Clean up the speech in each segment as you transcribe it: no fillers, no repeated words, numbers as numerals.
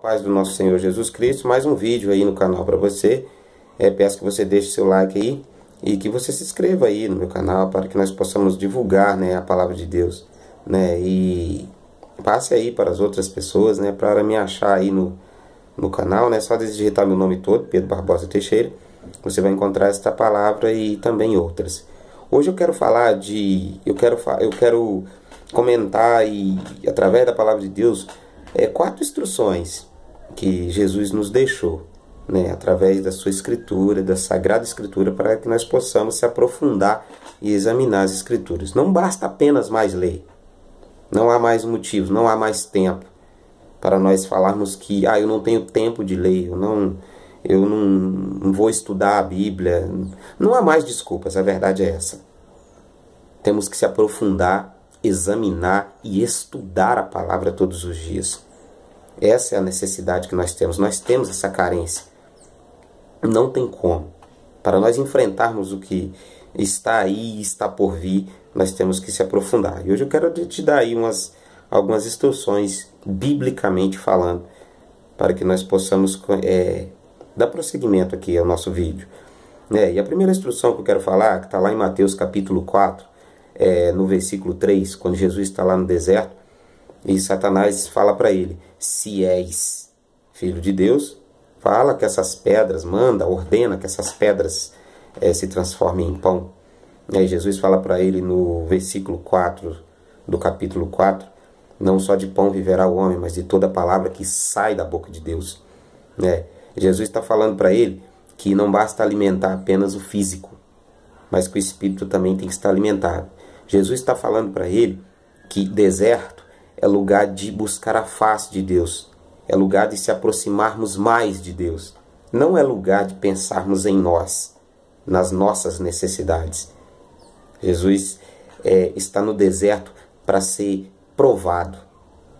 Paz do nosso Senhor Jesus Cristo, mais um vídeo aí no canal para você. Peço que você deixe seu like aí e que você se inscreva aí no meu canal para que nós possamos divulgar, né, a palavra de Deus, né, e passe aí para as outras pessoas, né, para me achar aí no canal, né, só digitar meu nome todo, Pedro Barbosa Teixeira, você vai encontrar esta palavra e também outras. Hoje eu quero falar eu quero comentar e através da palavra de Deus 4 instruções que Jesus nos deixou, né, através da sua escritura, da Sagrada Escritura, para que nós possamos se aprofundar e examinar as Escrituras. Não basta apenas mais ler, não há mais motivos, não há mais tempo para nós falarmos que eu não tenho tempo de ler, eu não vou estudar a Bíblia. Não há mais desculpas, a verdade é essa. Temos que se aprofundar, examinar e estudar a palavra todos os dias. Essa é a necessidade que nós temos essa carência. Não tem como. Para nós enfrentarmos o que está aí e está por vir, nós temos que se aprofundar. E hoje eu quero te dar aí algumas instruções, biblicamente falando, para que nós possamos dar prosseguimento aqui ao nosso vídeo. E a primeira instrução que eu quero falar, que está lá em Mateus capítulo 4, no versículo 3, quando Jesus está lá no deserto, e Satanás fala para ele: se és filho de Deus, fala que essas pedras, ordena que essas pedras se transformem em pão. E aí Jesus fala para ele no versículo 4 do capítulo 4, não só de pão viverá o homem, mas de toda palavra que sai da boca de Deus. Jesus está falando para ele que não basta alimentar apenas o físico, mas que o espírito também tem que estar alimentado. Jesus está falando para ele que deserto é lugar de buscar a face de Deus, é lugar de se aproximarmos mais de Deus. Não é lugar de pensarmos em nós, nas nossas necessidades. Jesus está no deserto para ser provado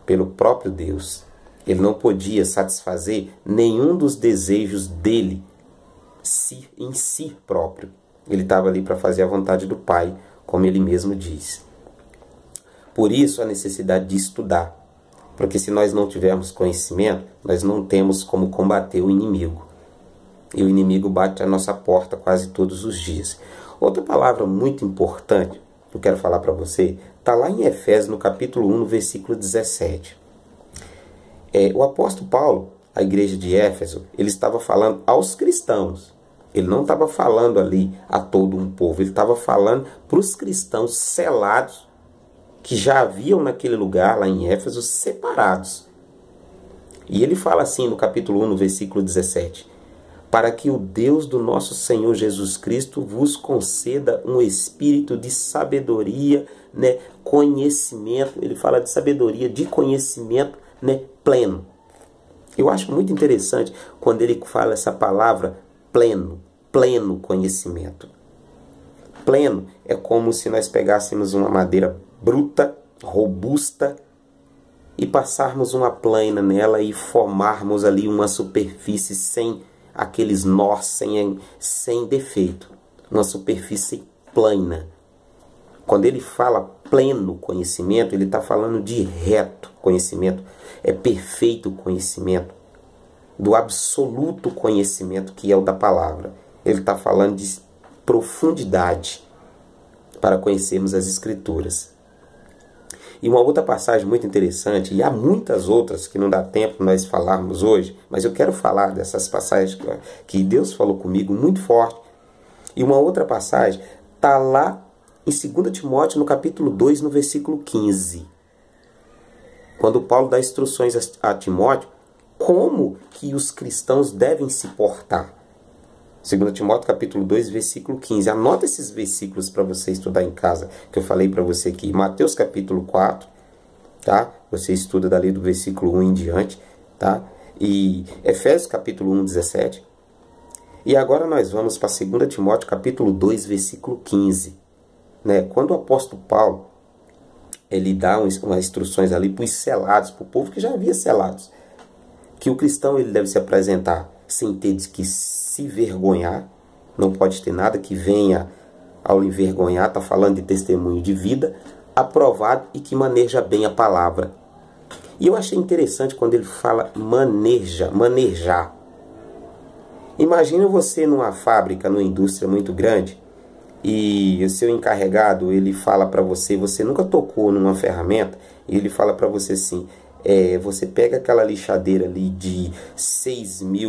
pelo próprio Deus. Ele não podia satisfazer nenhum dos desejos dele em si próprio. Ele estava ali para fazer a vontade do Pai, como ele mesmo diz. Por isso a necessidade de estudar, porque se nós não tivermos conhecimento, nós não temos como combater o inimigo. E o inimigo bate à nossa porta quase todos os dias. Outra palavra muito importante que eu quero falar para você, está lá em Efésios, no capítulo 1, no versículo 17. O apóstolo Paulo, a igreja de Éfeso, ele estava falando aos cristãos. Ele não estava falando ali a todo um povo, ele estava falando para os cristãos selados, que já haviam naquele lugar, lá em Éfeso, separados. E ele fala assim no capítulo 1, no versículo 17: para que o Deus do nosso Senhor Jesus Cristo vos conceda um espírito de sabedoria, conhecimento. Ele fala de sabedoria, de conhecimento, pleno. Eu acho muito interessante quando ele fala essa palavra pleno conhecimento. Pleno é como se nós pegássemos uma madeira bruta, robusta, e passarmos uma plana nela e formarmos ali uma superfície sem aqueles nós, sem defeito. Uma superfície plana. Quando ele fala pleno conhecimento, ele está falando de reto conhecimento, perfeito conhecimento, do absoluto conhecimento que é o da palavra. Ele está falando de profundidade para conhecermos as Escrituras. E uma outra passagem muito interessante, e há muitas outras que não dá tempo nós falarmos hoje, mas eu quero falar dessas passagens que Deus falou comigo muito forte. E uma outra passagem está lá em 2 Timóteo, no capítulo 2, no versículo 15. Quando Paulo dá instruções a Timóteo, como que os cristãos devem se portar. 2 Timóteo capítulo 2, versículo 15. Anota esses versículos para você estudar em casa, que eu falei para você aqui. Mateus capítulo 4, tá? Você estuda dali do versículo 1 em diante, tá? E Efésios capítulo 1, 17. E agora nós vamos para 2 Timóteo capítulo 2, versículo 15. Quando o apóstolo Paulo, ele dá umas instruções ali para os selados, para o povo que já havia selados, que o cristão ele deve se apresentar sem ter de que se vergonhar, não pode ter nada que venha ao envergonhar. Está falando de testemunho de vida, aprovado e que maneja bem a palavra. E eu achei interessante quando ele fala manejar. Imagina você numa fábrica, numa indústria muito grande, e o seu encarregado, ele fala para você, você nunca tocou numa ferramenta, e ele fala para você assim, você pega aquela lixadeira ali de 6.000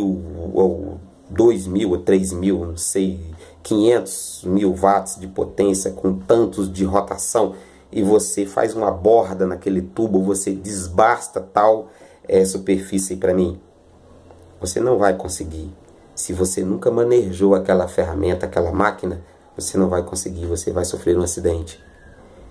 ou 2.000 ou 3.000, não sei, 500.000 watts de potência com tantos de rotação, e você faz uma borda naquele tubo, você desbasta tal superfície para mim. Você não vai conseguir. Se você nunca manejou aquela ferramenta, aquela máquina, você não vai conseguir, você vai sofrer um acidente.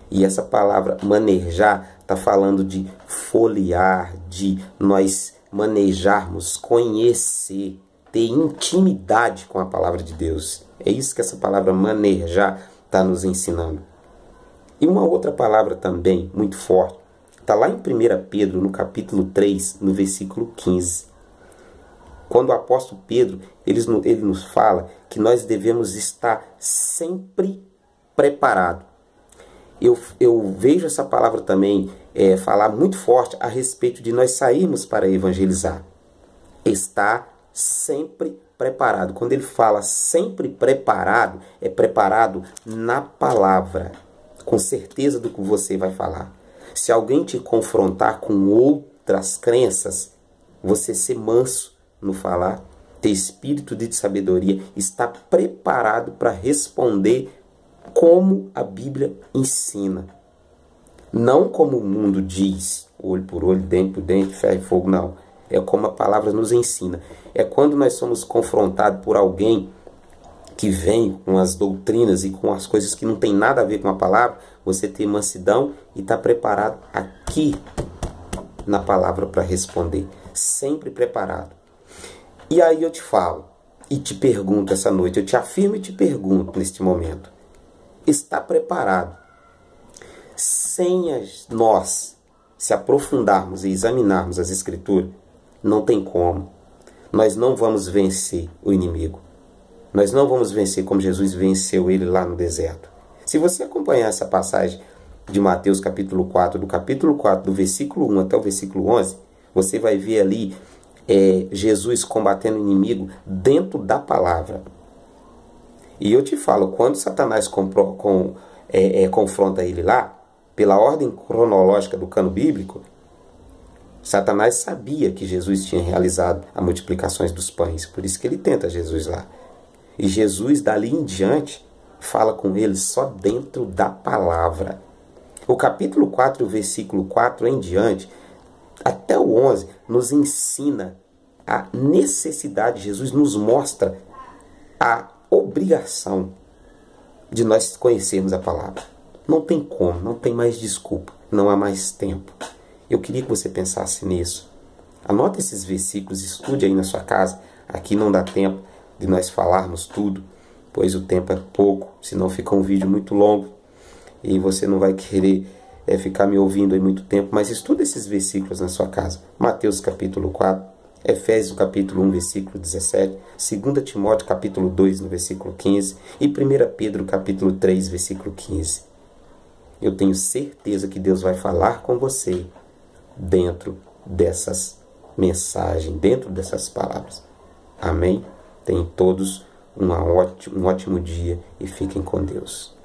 E essa palavra manejar está falando de folhear, de nós manejarmos, conhecer, ter intimidade com a palavra de Deus. É isso que essa palavra manejar está nos ensinando. E uma outra palavra também muito forte, está lá em 1 Pedro, no capítulo 3, no versículo 15. Quando o apóstolo Pedro, ele nos fala que nós devemos estar sempre preparados. Eu vejo essa palavra também falar muito forte a respeito de nós sairmos para evangelizar. Estar sempre preparado. Quando ele fala sempre preparado, é preparado na palavra, com certeza do que você vai falar. Se alguém te confrontar com outras crenças, você ser manso no falar, ter espírito de sabedoria, estar preparado para responder como a Bíblia ensina. Não como o mundo diz, olho por olho, dente por dente, ferro e fogo, não. É como a palavra nos ensina. É quando nós somos confrontados por alguém que vem com as doutrinas e com as coisas que não tem nada a ver com a palavra, você ter mansidão e estar preparado aqui na palavra para responder. Sempre preparado. E aí eu te falo e te pergunto essa noite, eu te afirmo e te pergunto neste momento. Está preparado? Sem nós se aprofundarmos e examinarmos as Escrituras, não tem como. Nós não vamos vencer o inimigo. Nós não vamos vencer como Jesus venceu ele lá no deserto. Se você acompanhar essa passagem de Mateus capítulo 4, do versículo 1 até o versículo 11, você vai ver ali Jesus combatendo o inimigo dentro da palavra. E eu te falo, quando Satanás confronta ele lá, pela ordem cronológica do cano bíblico, Satanás sabia que Jesus tinha realizado as multiplicações dos pães, por isso que ele tenta Jesus lá. E Jesus, dali em diante, fala com ele só dentro da palavra. O capítulo 4, o versículo 4 em diante, até o 11, nos ensina a necessidade. Jesus nos mostra a obrigação de nós conhecermos a palavra. Não tem como, não tem mais desculpa, não há mais tempo. Eu queria que você pensasse nisso. Anota esses versículos, estude aí na sua casa. Aqui não dá tempo de nós falarmos tudo, pois o tempo é pouco, senão fica um vídeo muito longo e você não vai querer ficar me ouvindo aí muito tempo, mas estuda esses versículos na sua casa. Mateus capítulo 4, Efésios capítulo 1, versículo 17, 2 Timóteo capítulo 2, no versículo 15 e 1 Pedro capítulo 3, versículo 15. Eu tenho certeza que Deus vai falar com você dentro dessas mensagens, dentro dessas palavras. Amém? Tenham todos um ótimo dia e fiquem com Deus.